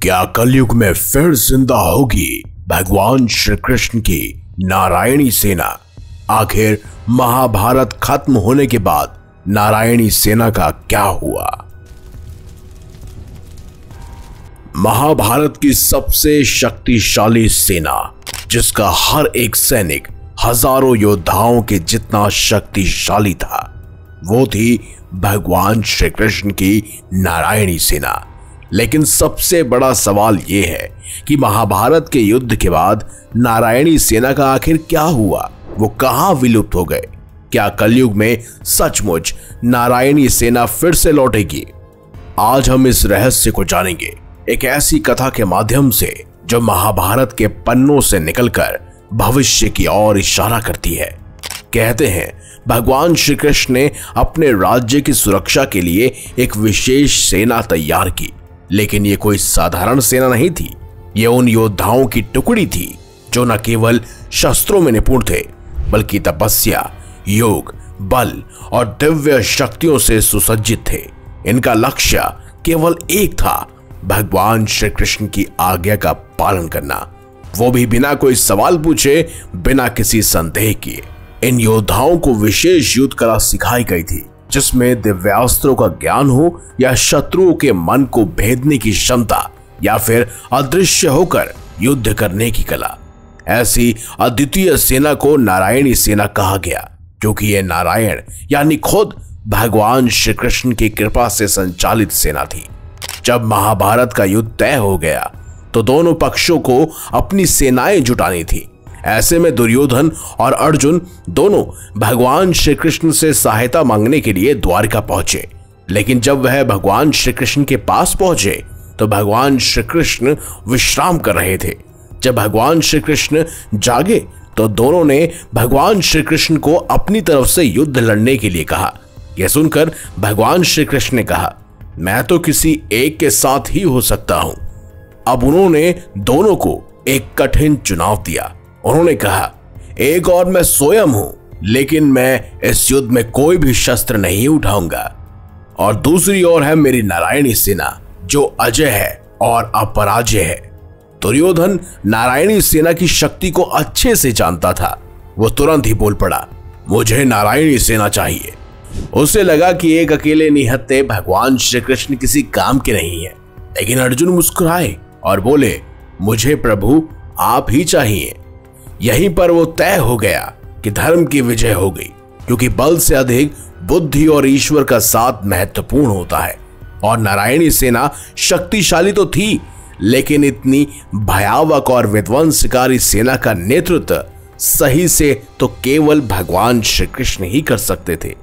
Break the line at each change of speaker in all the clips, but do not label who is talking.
क्या कलयुग में फिर जिंदा होगी भगवान श्री कृष्ण की नारायणी सेना? आखिर महाभारत खत्म होने के बाद नारायणी सेना का क्या हुआ? महाभारत की सबसे शक्तिशाली सेना, जिसका हर एक सैनिक हजारों योद्धाओं के जितना शक्तिशाली था, वो थी भगवान श्री कृष्ण की नारायणी सेना। लेकिन सबसे बड़ा सवाल यह है कि महाभारत के युद्ध के बाद नारायणी सेना का आखिर क्या हुआ? वो कहां विलुप्त हो गए? क्या कलयुग में सचमुच नारायणी सेना फिर से लौटेगी? आज हम इस रहस्य को जानेंगे, एक ऐसी कथा के माध्यम से जो महाभारत के पन्नों से निकलकर भविष्य की ओर इशारा करती है। कहते हैं भगवान श्री कृष्ण ने अपने राज्य की सुरक्षा के लिए एक विशेष सेना तैयार की, लेकिन ये कोई साधारण सेना नहीं थी। ये उन योद्धाओं की टुकड़ी थी जो न केवल शस्त्रों में निपुण थे, बल्कि तपस्या, योग, बल और दिव्य शक्तियों से सुसज्जित थे। इनका लक्ष्य केवल एक था, भगवान श्री कृष्ण की आज्ञा का पालन करना, वो भी बिना कोई सवाल पूछे, बिना किसी संदेह किए। इन योद्धाओं को विशेष युद्ध कला सिखाई गई थी, जिसमें दिव्यास्त्रों का ज्ञान हो या शत्रुओं के मन को भेदने की क्षमता या फिर अदृश्य होकर युद्ध करने की कला। ऐसी अद्वितीय सेना को नारायणी सेना कहा गया, क्योंकि यह नारायण यानी खुद भगवान श्री कृष्ण की कृपा से संचालित सेना थी। जब महाभारत का युद्ध तय हो गया तो दोनों पक्षों को अपनी सेनाएं जुटानी थी। ऐसे में दुर्योधन और अर्जुन दोनों भगवान श्री कृष्ण से सहायता मांगने के लिए द्वारका पहुंचे। लेकिन जब वह भगवान श्री कृष्ण के पास पहुंचे तो भगवान श्री कृष्ण विश्राम कर रहे थे। जब भगवान श्री कृष्ण जागे तो दोनों ने भगवान श्री कृष्ण को अपनी तरफ से युद्ध लड़ने के लिए कहा। यह सुनकर भगवान श्री कृष्ण ने कहा, मैं तो किसी एक के साथ ही हो सकता हूं। अब उन्होंने दोनों को एक कठिन चुनाव दिया। उन्होंने कहा, एक और मैं स्वयं हूं, लेकिन मैं इस युद्ध में कोई भी शस्त्र नहीं उठाऊंगा, और दूसरी ओर है मेरी नारायणी सेना जो अजय है और अपराजय है। दुर्योधन नारायणी सेना की शक्ति को अच्छे से जानता था। वो तुरंत ही बोल पड़ा, मुझे नारायणी सेना चाहिए। उसे लगा कि एक अकेले निहत्थे भगवान श्री कृष्ण किसी काम के नहीं है। लेकिन अर्जुन मुस्कुराए और बोले, मुझे प्रभु आप ही चाहिए। यहीं पर वो तय हो गया कि धर्म की विजय हो गई, क्योंकि बल से अधिक बुद्धि और ईश्वर का साथ महत्वपूर्ण होता है। और नारायणी सेना शक्तिशाली तो थी, लेकिन इतनी भयावह और विध्वंसकारी सेना का नेतृत्व सही से तो केवल भगवान श्री कृष्ण ही कर सकते थे।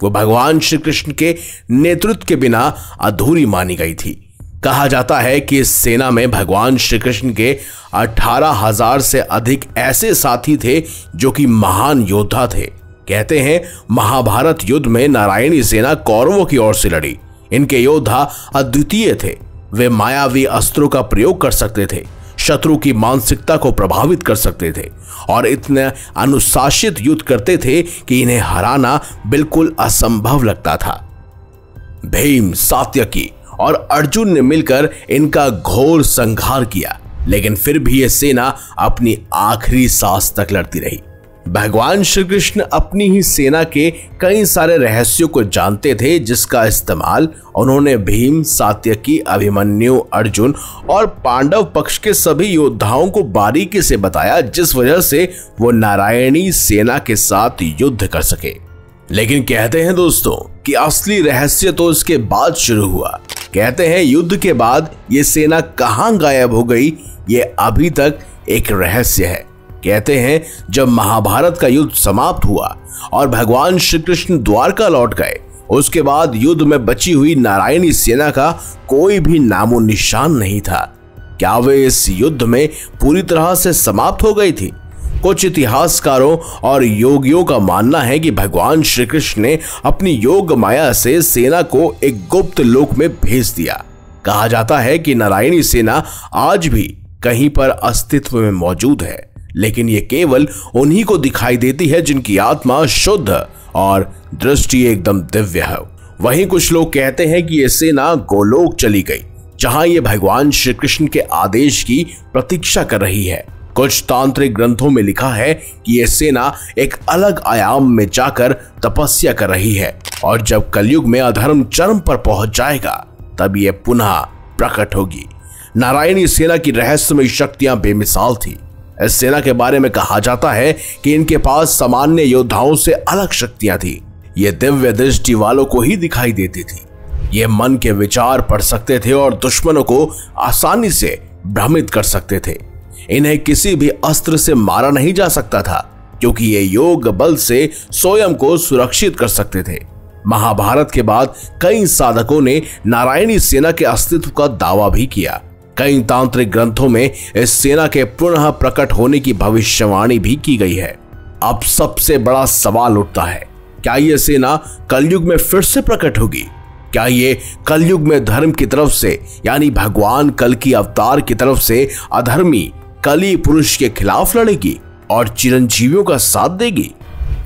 वो भगवान श्री कृष्ण के नेतृत्व के बिना अधूरी मानी गई थी। कहा जाता है कि इस सेना में भगवान श्री कृष्ण के 18,000 से अधिक ऐसे साथी थे जो कि महान योद्धा थे। कहते हैं महाभारत युद्ध में नारायणी सेना कौरवों की ओर से लड़ी। इनके योद्धा अद्वितीय थे। वे मायावी अस्त्रों का प्रयोग कर सकते थे, शत्रु की मानसिकता को प्रभावित कर सकते थे और इतने अनुशासित युद्ध करते थे कि इन्हें हराना बिल्कुल असंभव लगता था। भीम, सात्यकी और अर्जुन ने मिलकर इनका घोर संहार किया, लेकिन फिर भी यह सेना अपनी आखिरी सांस तक लड़ती रही। भगवान श्री कृष्ण अपनी ही सेना के कई सारे रहस्यों को जानते थे, जिसका इस्तेमाल उन्होंने भीम, सात्यकी, अभिमन्यु, अर्जुन और पांडव पक्ष के सभी योद्धाओं को बारीकी से बताया, जिस वजह से वो नारायणी सेना के साथ युद्ध कर सके। लेकिन कहते हैं दोस्तों कि असली रहस्य तो इसके बाद शुरू हुआ। कहते हैं युद्ध के बाद ये सेना कहां गायब हो गई, ये अभी तक एक रहस्य है। कहते हैं जब महाभारत का युद्ध समाप्त हुआ और भगवान श्री कृष्ण द्वारका लौट गए, उसके बाद युद्ध में बची हुई नारायणी सेना का कोई भी नामो निशान नहीं था। क्या वे इस युद्ध में पूरी तरह से समाप्त हो गई थी? कुछ इतिहासकारों और योगियों का मानना है कि भगवान श्री कृष्ण ने अपनी योग माया से सेना को एक गुप्त लोक में भेज दिया। कहा जाता है कि नारायणी सेना आज भी कहीं पर अस्तित्व में मौजूद है, लेकिन ये केवल उन्हीं को दिखाई देती है जिनकी आत्मा शुद्ध और दृष्टि एकदम दिव्य है। वहीं कुछ लोग कहते हैं कि ये सेना गोलोक चली गई, जहां ये भगवान श्री कृष्ण के आदेश की प्रतीक्षा कर रही है। कुछ तांत्रिक ग्रंथों में लिखा है कि यह सेना एक अलग आयाम में जाकर तपस्या कर रही है और जब कलयुग में अधर्म चरम पर पहुंच जाएगा तब यह पुनः प्रकट होगी। नारायणी सेना की रहस्यमय शक्तियां बेमिसाल थी। इस सेना के बारे में कहा जाता है कि इनके पास सामान्य योद्धाओं से अलग शक्तियां थी। ये दिव्य दृष्टि वालों को ही दिखाई देती थी। ये मन के विचार पढ़ सकते थे और दुश्मनों को आसानी से भ्रमित कर सकते थे। इन्हें किसी भी अस्त्र से मारा नहीं जा सकता था क्योंकि ये योग बल से स्वयं को सुरक्षित कर सकते थे। महाभारत के बाद कई साधकों ने नारायणी सेना के अस्तित्व का दावा भी किया। कई तांत्रिक ग्रंथों में इस सेना के पुनः प्रकट होने की भविष्यवाणी भी की गई है। अब सबसे बड़ा सवाल उठता है, क्या यह सेना कलयुग में फिर से प्रकट होगी? क्या ये कलयुग में धर्म की तरफ से यानी भगवान कल की अवतार की तरफ से अधर्मी कली पुरुष के खिलाफ लड़ेगी और चिरंजीवियों का साथ देगी?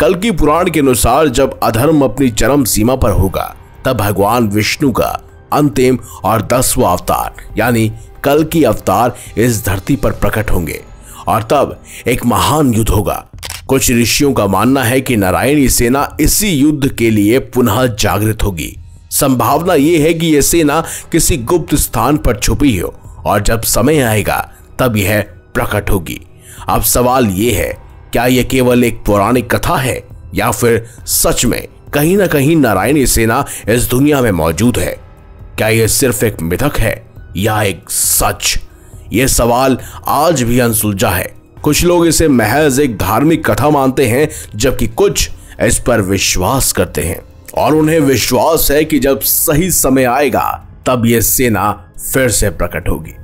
कल की पुराण के अनुसार जब अधर्म अपनी चरम सीमा पर होगा तब भगवान विष्णु का अंतिम और 10वां अवतार यानी कल की अवतार इस धरती पर प्रकट होंगे और तब एक महान युद्ध होगा। कुछ ऋषियों का मानना है कि नारायणी सेना इसी युद्ध के लिए पुनः जागृत होगी। संभावना यह है कि यह सेना किसी गुप्त स्थान पर छुपी हो और जब समय आएगा तब यह प्रकट होगी। अब सवाल यह है, क्या यह केवल एक पौराणिक कथा है या फिर सच में कहीं ना कहीं नारायणी सेना इस दुनिया में मौजूद है? क्या यह सिर्फ एक मिथक है या एक सच? यह सवाल आज भी अनसुलझा है। कुछ लोग इसे महज एक धार्मिक कथा मानते हैं जबकि कुछ इस पर विश्वास करते हैं और उन्हें विश्वास है कि जब सही समय आएगा तब यह सेना फिर से प्रकट होगी।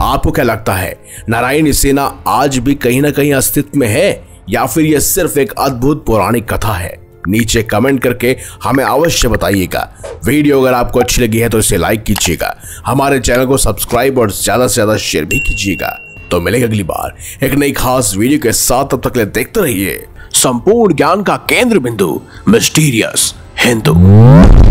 आपको क्या लगता है, नारायणी सेना आज भी कहीं ना कहीं अस्तित्व में है या फिर यह सिर्फ एक अद्भुत पौराणिक कथा है? नीचे कमेंट करके हमें अवश्य बताइएगा। वीडियो अगर आपको अच्छी लगी है तो इसे लाइक कीजिएगा, हमारे चैनल को सब्सक्राइब और ज्यादा से ज्यादा शेयर भी कीजिएगा। तो मिलेंगे अगली बार एक नई खास वीडियो के साथ। तब तक के लिए देखते रहिए संपूर्ण ज्ञान का केंद्र बिंदु मिस्टीरियस हिंदू।